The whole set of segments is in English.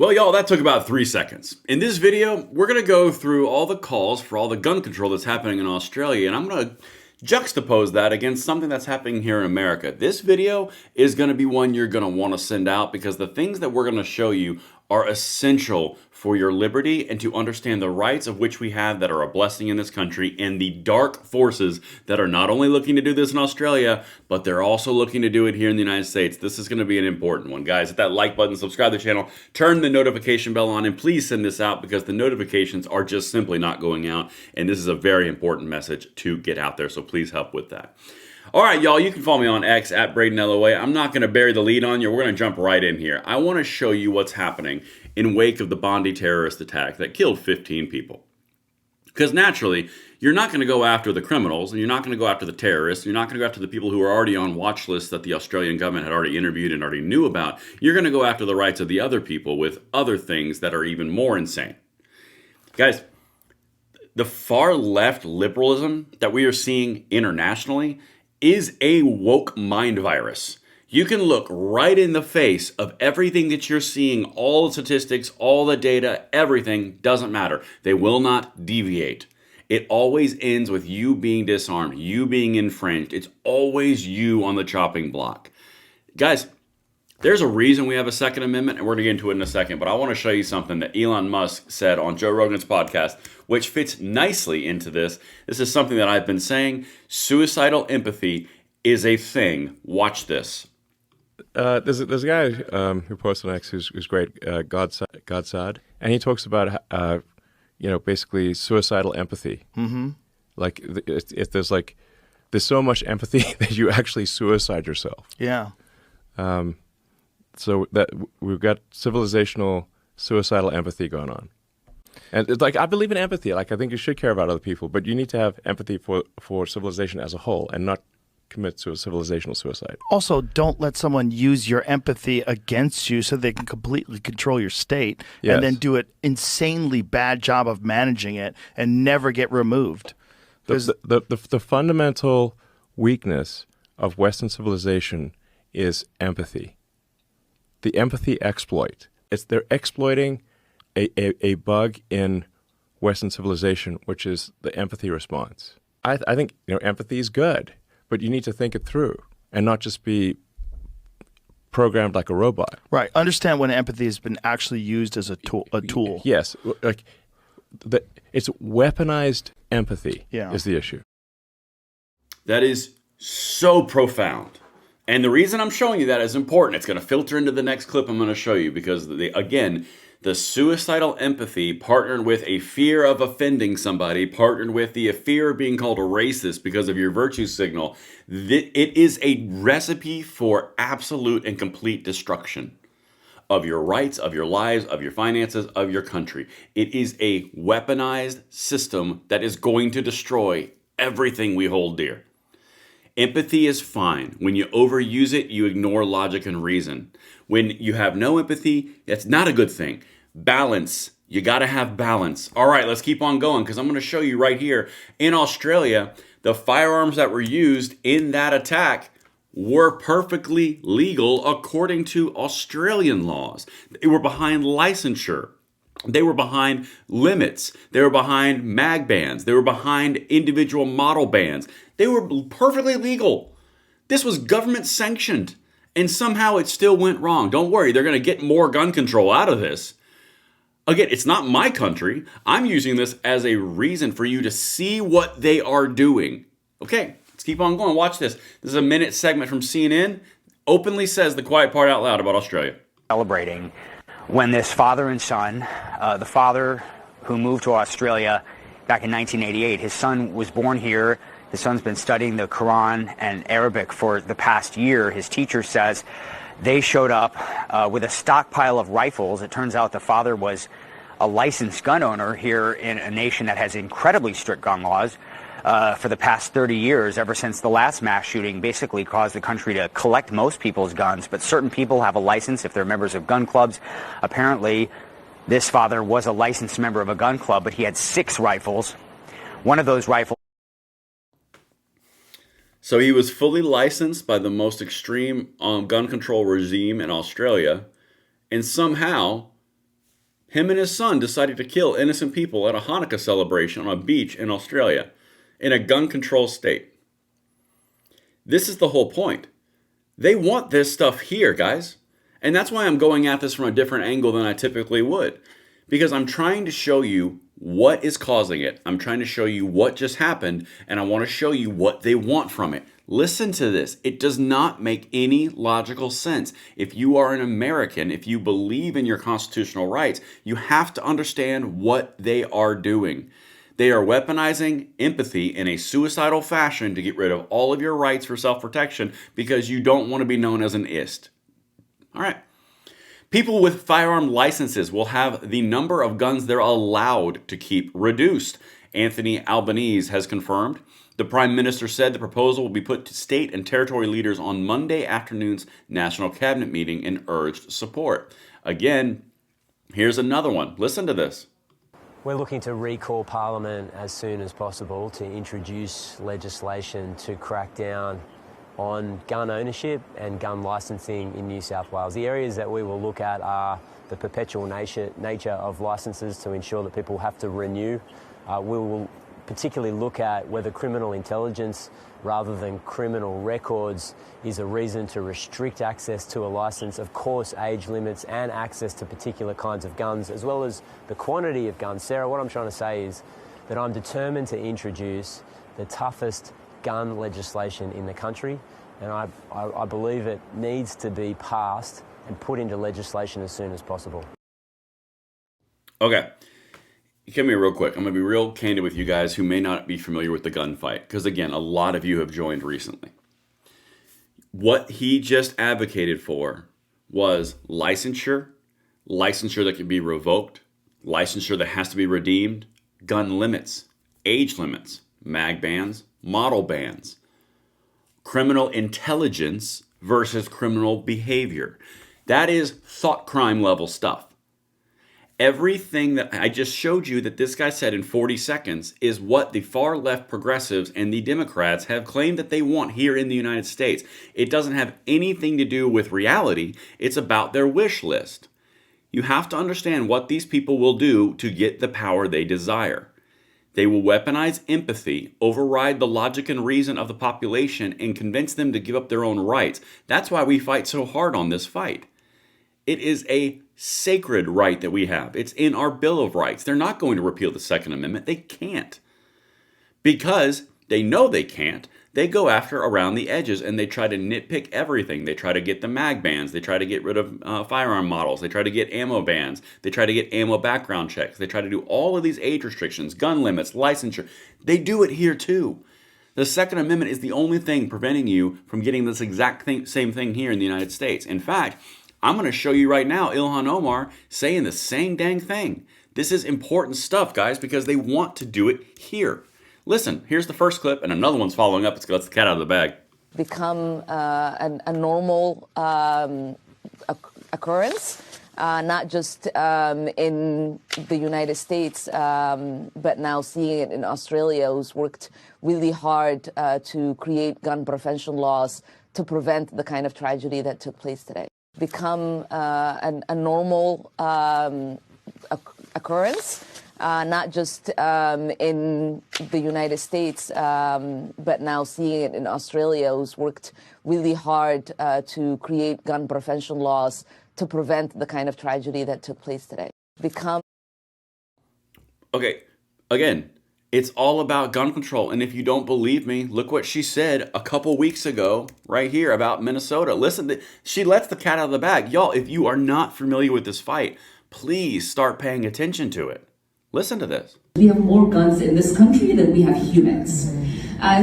Well, y'all, that took about 3 seconds. In this video, we're going to go through all the calls for all the gun control that's happening in Australia, and I'm going to juxtapose that against something that's happening here in America. This video is going to be one you're going to want to send out because the things that we're going to show you are essential for your liberty and to understand the rights of which we have that are a blessing in this country and the dark forces that are not only looking to do this in Australia, but they're also looking to do it here in the United States. This is going to be an important one. Guys, hit that like button, subscribe to the channel, turn the notification bell on, and please send this out because the notifications are just simply not going out, and this is a very important message to get out there, so please help with that. All right, y'all, you can follow me on X at Braden LOA. I'm not going to bury the lead on you. We're going to jump right in here. I want to show you what's happening in wake of the Bondi terrorist attack that killed 15 people. Because naturally, you're not going to go after the criminals, and you're not going to go after the terrorists. You're not going to go after the people who are already on watch lists that the Australian government had already interviewed and already knew about. You're going to go after the rights of the other people with other things that are even more insane. Guys, the far left liberalism that we are seeing internationally is a woke mind virus. You can look right in the face of everything that you're seeing, all the statistics, all the data, everything doesn't matter. They will not deviate. It always ends with you being disarmed, you being infringed. It's always you on the chopping block. Guys, there's a reason we have a Second Amendment, and we're going to get into it in a second, but I want to show you something that Elon Musk said on Joe Rogan's podcast, which fits nicely into this. This is something that I've been saying. Suicidal empathy is a thing. Watch this. There's a guy who posts on X who's great, Godsad, and he talks about basically suicidal empathy. Mm-hmm. Like if there's so much empathy that you actually suicide yourself. Yeah. So that we've got civilizational suicidal empathy going on. And it's like, I believe in empathy. Like, I think you should care about other people, but you need to have empathy for civilization as a whole and not commit to a civilizational suicide. Also, don't let someone use your empathy against you so they can completely control your state and then do an insanely bad job of managing it and never get removed. The fundamental weakness of Western civilization is empathy. The empathy exploit. They're exploiting a bug in Western civilization, which is the empathy response. I think empathy is good, but you need to think it through and not just be programmed like a robot. Right. Understand when empathy has been actually used as a tool. Yes. Like it's weaponized empathy is the issue. That is so profound. And the reason I'm showing you that is important. It's going to filter into the next clip I'm going to show you because, the suicidal empathy partnered with a fear of offending somebody, partnered with the fear of being called a racist because of your virtue signal, it is a recipe for absolute and complete destruction of your rights, of your lives, of your finances, of your country. It is a weaponized system that is going to destroy everything we hold dear. Empathy is fine. When you overuse it, you ignore logic and reason. When you have no empathy, that's not a good thing. Balance. You got to have balance. All right, let's keep on going because I'm going to show you right here. In Australia, the firearms that were used in that attack were perfectly legal according to Australian laws. They were behind licensure. They were behind limits. They were behind mag bans. They were behind individual model bans. They were perfectly legal. This was government sanctioned. And somehow it still went wrong. Don't worry, they're going to get more gun control out of this. Again, it's not my country. I'm using this as a reason for you to see what they are doing. Okay, let's keep on going. Watch this. This is a minute segment from CNN. Openly says the quiet part out loud about Australia. Celebrating when this father and son, the father who moved to Australia back in 1988, his son was born here. His son's been studying the Quran and Arabic for the past year. His teacher says they showed up with a stockpile of rifles. It turns out the father was a licensed gun owner here in a nation that has incredibly strict gun laws for the past 30 years, ever since the last mass shooting basically caused the country to collect most people's guns. But certain people have a license if they're members of gun clubs. Apparently, this father was a licensed member of a gun club, but he had 6 rifles. One of those rifles. So he was fully licensed by the most extreme gun control regime in Australia, and somehow Him and his son decided to kill innocent people at a Hanukkah celebration on a beach in Australia, in a gun control state. This is the whole point. They want this stuff here, guys. And that's why I'm going at this from a different angle than I typically would. Because I'm trying to show you what is causing it. I'm trying to show you what just happened, and I want to show you what they want from it. Listen to this. It does not make any logical sense. If you are an American, if you believe in your constitutional rights, you have to understand what they are doing. They are weaponizing empathy in a suicidal fashion to get rid of all of your rights for self-protection because you don't want to be known as an ist. All right. People with firearm licenses will have the number of guns they're allowed to keep reduced. Anthony Albanese has confirmed. The Prime Minister said the proposal will be put to state and territory leaders on Monday afternoon's National Cabinet meeting and urged support. Again, here's another one. Listen to this. We're looking to recall Parliament as soon as possible to introduce legislation to crack down on gun ownership and gun licensing in New South Wales. The areas that we will look at are the perpetual nature of licenses to ensure that people have to renew. We will particularly look at whether criminal intelligence rather than criminal records is a reason to restrict access to a license. Of course, age limits and access to particular kinds of guns, as well as the quantity of guns. Sarah, what I'm trying to say is that I'm determined to introduce the toughest gun legislation in the country, and I believe it needs to be passed and put into legislation as soon as possible. Okay. Come here real quick. I'm going to be real candid with you guys who may not be familiar with the gunfight, because again, a lot of you have joined recently. What he just advocated for was licensure that can be revoked, licensure that has to be redeemed, gun limits, age limits, mag bans, model bans, criminal intelligence versus criminal behavior. That is thought crime level stuff. Everything that I just showed you that this guy said in 40 seconds is what the far left progressives and the Democrats have claimed that they want here in the United States. It doesn't have anything to do with reality. It's about their wish list. You have to understand what these people will do to get the power they desire. They will weaponize empathy, override the logic and reason of the population, and convince them to give up their own rights. That's why we fight so hard on this fight. It is a sacred right that we have. It's in our Bill of Rights. They're not going to repeal the Second Amendment. They can't. Because they know they can't, they go after around the edges and they try to nitpick everything. They try to get the mag bans. They try to get rid of firearm models. They try to get ammo bans. They try to get ammo background checks. They try to do all of these age restrictions, gun limits, licensure. They do it here too. The Second Amendment is the only thing preventing you from getting this exact same thing here in the United States. In fact, I'm going to show you right now Ilhan Omar saying the same dang thing. This is important stuff, guys, because they want to do it here. Listen, here's the first clip, and another one's following up. It's got the cat out of the bag. Become a normal occurrence, not just in the United States, but now seeing it in Australia, who's worked really hard to create gun prevention laws to prevent the kind of tragedy that took place today. Become a normal occurrence, not just in the United States, but now seeing it in Australia, who's worked really hard to create gun prevention laws to prevent the kind of tragedy that took place today. Okay, again, it's all about gun control. And if you don't believe me, look what she said a couple weeks ago right here about Minnesota. Listen, she lets the cat out of the bag. Y'all, if you are not familiar with this fight, please start paying attention to it. Listen to this. We have more guns in this country than we have humans.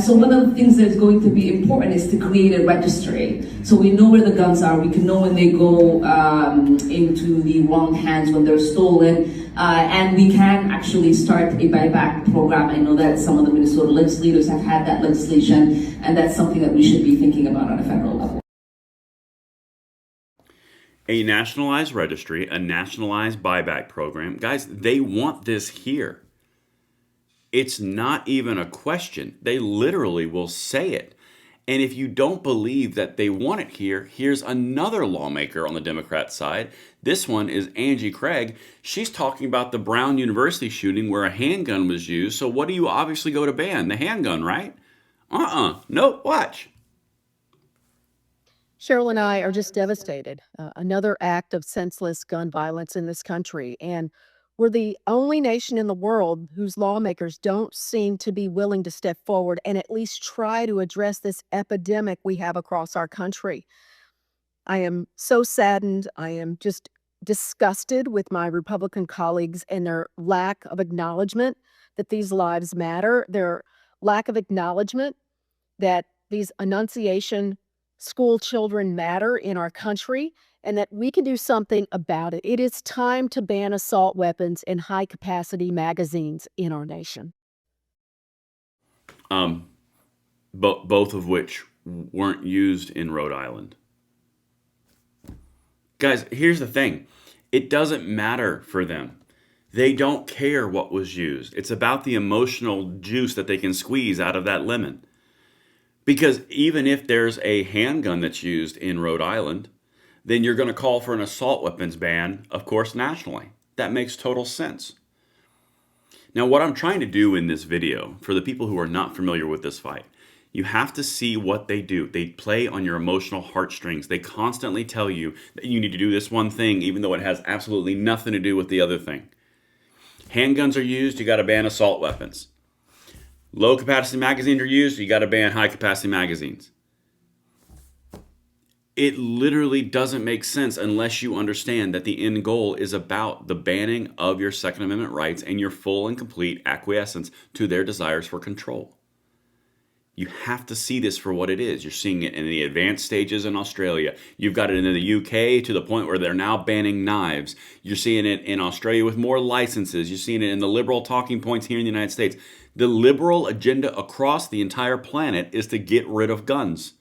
So one of the things that's going to be important is to create a registry. So we know where the guns are. We can know when they go into the wrong hands, when they're stolen. And we can actually start a buyback program. I know that some of the Minnesota legislators have had that legislation, and that's something that we should be thinking about on a federal level. A nationalized registry, a nationalized buyback program. Guys, they want this here. It's not even a question. They literally will say it. And if you don't believe that they want it here, here's another lawmaker on the Democrat side This one is Angie Craig. She's talking about the Brown University shooting where a handgun was used. So what do you obviously go to ban? The handgun, right? Nope, watch. Cheryl and I are just devastated. Another act of senseless gun violence in this country. And we're the only nation in the world whose lawmakers don't seem to be willing to step forward and at least try to address this epidemic we have across our country. I am so saddened. I am just disgusted with my Republican colleagues and their lack of acknowledgement that these lives matter, their lack of acknowledgement that these Annunciation school children matter in our country and that we can do something about it. It is time to ban assault weapons and high-capacity magazines in our nation. Both of which weren't used in Rhode Island. Guys, here's the thing. It doesn't matter for them. They don't care what was used. It's about the emotional juice that they can squeeze out of that lemon. Because even if there's a handgun that's used in Rhode Island, then you're going to call for an assault weapons ban, of course, nationally. That makes total sense. Now, what I'm trying to do in this video, for the people who are not familiar with this fight, you have to see what they do. They play on your emotional heartstrings. They constantly tell you that you need to do this one thing, even though it has absolutely nothing to do with the other thing. Handguns are used, you got to ban assault weapons. Low capacity magazines are used, you got to ban high capacity magazines. It literally doesn't make sense unless you understand that the end goal is about the banning of your Second Amendment rights and your full and complete acquiescence to their desires for control. You have to see this for what it is. You're seeing it in the advanced stages in Australia. You've got it in the UK to the point where they're now banning knives. You're seeing it in Australia with more licenses. You're seeing it in the liberal talking points here in the United States. The liberal agenda across the entire planet is to get rid of guns.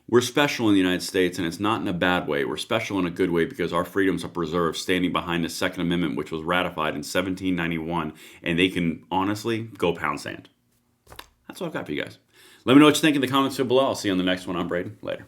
We're special in the United States, and it's not in a bad way. We're special in a good way because our freedoms are preserved standing behind the Second Amendment, which was ratified in 1791, and they can honestly go pound sand. That's what I've got for you guys. Let me know what you think in the comments below. I'll see you on the next one. I'm Braden. Later.